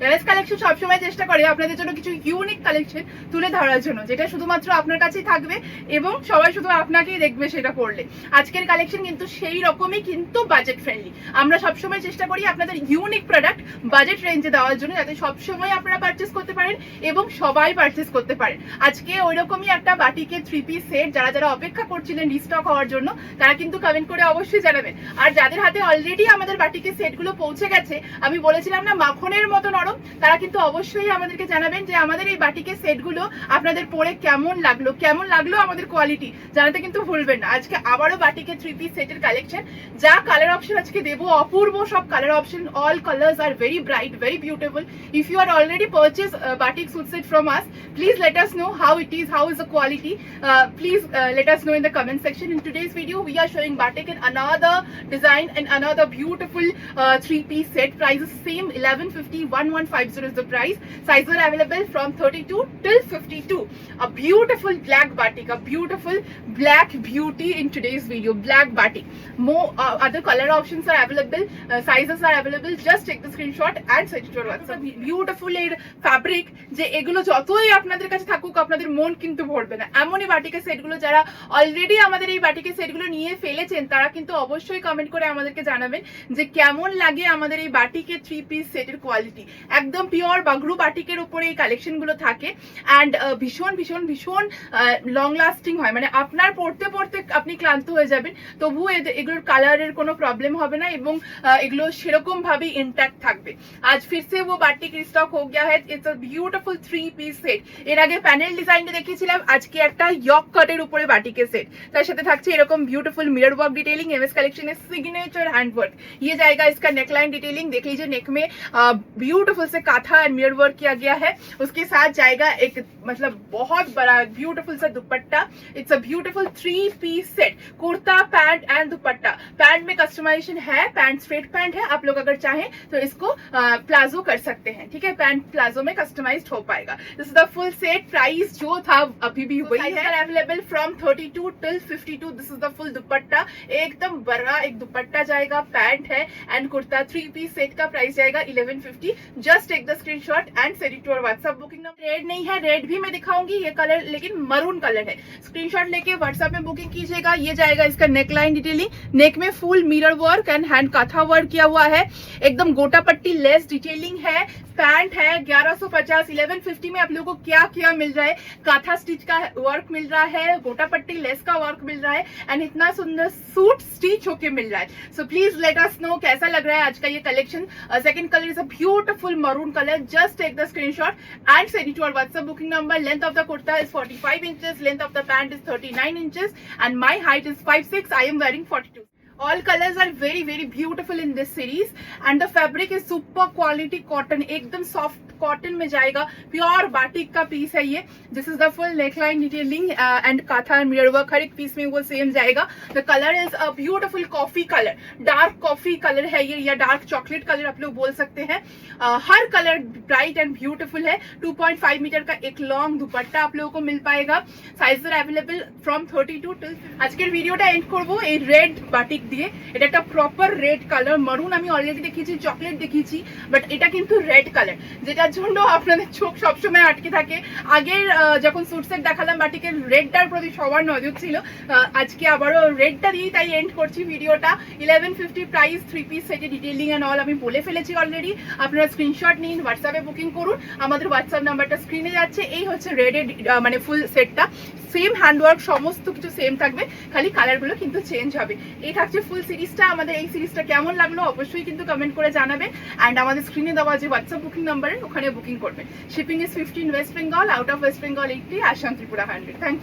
MS collection সবসময় চেষ্টা করে আপনাদের জন্য কিছু ইউনিক কালেকশন তুলে ধরার জন্য, যেটা শুধুমাত্র আপনার কাছেই থাকবে এবং সবাই শুধু আপনাকেই দেখবে সেটা পড়লে। আজকের কালেকশন কিন্তু সেই রকমই, কিন্তু বাজেট ফ্রেন্ডলি। আমরা সবসময় চেষ্টা করি আপনাদের ইউনিক প্রোডাক্ট বাজেট রেঞ্জে দেওয়ার জন্য, যাতে সবসময় আপনারা পারচেস করতে পারেন এবং সবাই পারচেস করতে পারেন। আজকে ওইরকমই একটা বাটিকের 3 পিস সেট যারা যারা অপেক্ষা করছিলেন রিস্টক হওয়ার জন্য, তারা কিন্তু কমেন্ট করে অবশ্যই জানাবেন। আর যাদের হাতে অলরেডি আমাদের বাটিকের সেটগুলো পৌঁছে গেছে, আমি বলেছিলাম না মাখনের মতো নরম, তারা কিন্তু অবশ্যই আমাদেরকে জানাবেন যে আমাদের এই বাটিকের সেটগুলো আপনাদের পরে কেমন লাগলো আমাদের কোয়ালিটি জানাতে কিন্তু ভুলবেন না। আজকে আবারও বাটিকের 3 পিস সেটের কালেকশন, যা কালার অপশন আজকে দেবো অপূর্ব সব colour option. All colours R very bright, very beautiful. If you are already purchased batik suit set from us, please let us know how it is, how is the quality. Please let us know in the comment section. In today's video, we are showing batik in another design and another beautiful 3-piece set. Price is same 1150, 1150 is the price. Sizes are available from 32 till 52. A beautiful black batik, a beautiful black beauty in today's video. Black batik. More other color options are available. Sizes are available. Just take the screenshot and send it to our WhatsApp. Beautiful এর fabric, যে এগুলো যতই আপনাদের কাছে থাকুক আপনাদের মন কিন্তু ভরবে না। এমনই বাটিকের সেটগুলো যারা অলরেডি আমাদের এই বাটিকের সেটগুলো নিয়ে ফেলেছেন, তারা কিন্তু অবশ্যই কমেন্ট করে আমাদেরকে জানাবেন যে কেমন লাগে আমাদের এই বাটিকের 3 পিস সেটের কোয়ালিটি। একদম পিওর বাগরু বাটিকের উপরে এই কালেকশনগুলো থাকে অ্যান্ড ভীষণ ভীষণ ভীষণ লং লাস্টিং হয়। মানে আপনার পড়তে পড়তে আপনি ক্লান্ত হয়ে যাবেন, তবুও এগুলোর কালারের কোনো প্রবলেম হবে না এবং এগুলো সেরকম ভাবে इंटैक्ट থাকবে। আজ फिर से वो बाटिक रिस्टॉक हो गया है। It's a beautiful 3 piece set. এর আগে প্যানেল ডিজাইনটা দেখিয়েছিলাম, আজকে একটা ইয়ক কাটের উপরে বাটিকের সেট, তার সাথে থাকছে এরকম beautiful mirror work detailing. MS collection है सिग्नेचर हैंड वर्क। ये जाएगा इसका नेकलाइन डिटेलिंग, देख लीजिए नेक में ब्यूटीफुल से काथा एंड मिरर वर्क किया गया है। उसके साथ जाएगा एक मतलब बहुत बड़ा ब्यूटीफुल सा dupatta. It's a beautiful 3 piece set, kurta pant and dupatta. Pant में कस्टमाइजेशन है, पैंट स्ट्रेट पैंट है, आप लोग अगर चाहें तो इसको प्लाजो कर सकते हैं, ठीक है। पैंट प्लाजो में कस्टमाइज्ड हो पाएगा। This is the full set. Price जो था अभी भी वही है, available from 32 till 52। This is the full dupatta, एकदम बड़ा एक दुपट्टा जाएगा, पैंट है एंड कुर्ता। 3 पीस सेट का प्राइस जाएगा 1150। Just take the screenshot and send it to our WhatsApp. Booking number red नहीं है, रेड भी मैं दिखाऊंगी, ये कलर लेकिन मरून कलर है। स्क्रीनशॉट लेके व्हाट्सएप में बुकिंग कीजिएगा। ये जाएगा इसका नेकलाइन डिटेलिंग, नेक में full mirror work and hand kantha work किया हुआ है, एकदम गोटा पट्टी लेस डिटेलिंग है। पैंट है 1150। 1150 में आप लोगों को क्या क्या मिल रहा है, काथा स्टिच का वर्क मिल रहा है, गोटा पट्टी लेस का वर्क मिल रहा है एंड इतना सुंदर सूट स्टिच होके मिल रहा है। So please let us know कैसा लग रहा है आज का ये कलेक्शन। Second colour is a beautiful maroon colour. Just take the screenshot and send it to our WhatsApp. Booking number, length of the kurta is 45 inches, length of the pant is 39 inches and my height is 5'6". I am wearing 42. All colors are very very beautiful in this series and the fabric is super quality cotton, एकदम soft cotton में जाएगा। Pure batik का piece है ये। This is the full neckline detailing and kantha and mirror work, हर एक पीस में वो सेम जाएगा। The colour is a beautiful coffee colour, dark coffee colour है ये, या डार्क चॉकलेट कलर आप लोग बोल सकते हैं। हर कलर ब्राइट एंड ब्यूटीफुल है। 2.5 मीटर का एक लॉन्ग दुपट्टा आप लोगों को मिल पाएगा। Size available from 32 till. আজকের ভিডিওটা এন্ড করবো এই রেড বাটিক দিয়ে। এটা একটা প্রপার রেড কালার। মারুন আমি অলরেডি দেখিয়েছি, চকলেট দেখিয়েছি, বাট এটা কিন্তু রেড কালার, যেটার জন্য আপনাদের চোখ সবসময় আটকে থাকে। আগের যখন স্যুট সেট দেখালাম বাটিকের রেডটার প্রতি সবার নজর ছিল, আজকে আবারও রেডটা দিয়েই তাই এন্ড করছি ভিডিওটা। 1150 প্রাইস। 3 পিস সেটের ডিটেইলিং এন্ড অল আমি বলে ফেলেছি অলরেডি। আপনারা স্ক্রিনশট নিন, হোয়াটসঅ্যাপে বুকিং করুন। আমাদের হোয়াটসঅ্যাপ নাম্বারটা স্ক্রিনে যাচ্ছে। এই হচ্ছে রেডের মানে ফুল সেটটা। সেম হ্যান্ডওয়ার্ক, সমস্ত কিছু সেম থাকবে, খালি কালারগুলো কিন্তু চেঞ্জ হবে। এই থাকছে ফুল সিরিজটা। আমাদের এই সিরিজটা কেমন লাগলো অবশ্যই কিন্তু কমেন্ট করে জানাবেন অ্যান্ড আমাদের স্ক্রিনে দেওয়া যে হোয়াটসঅ্যাপ বুকিং নাম্বারে ওখানে বুকিং করবেন। Shipping is 15 West Bengal, out of West Bengal 80, Assam Tripura 100। Thank you.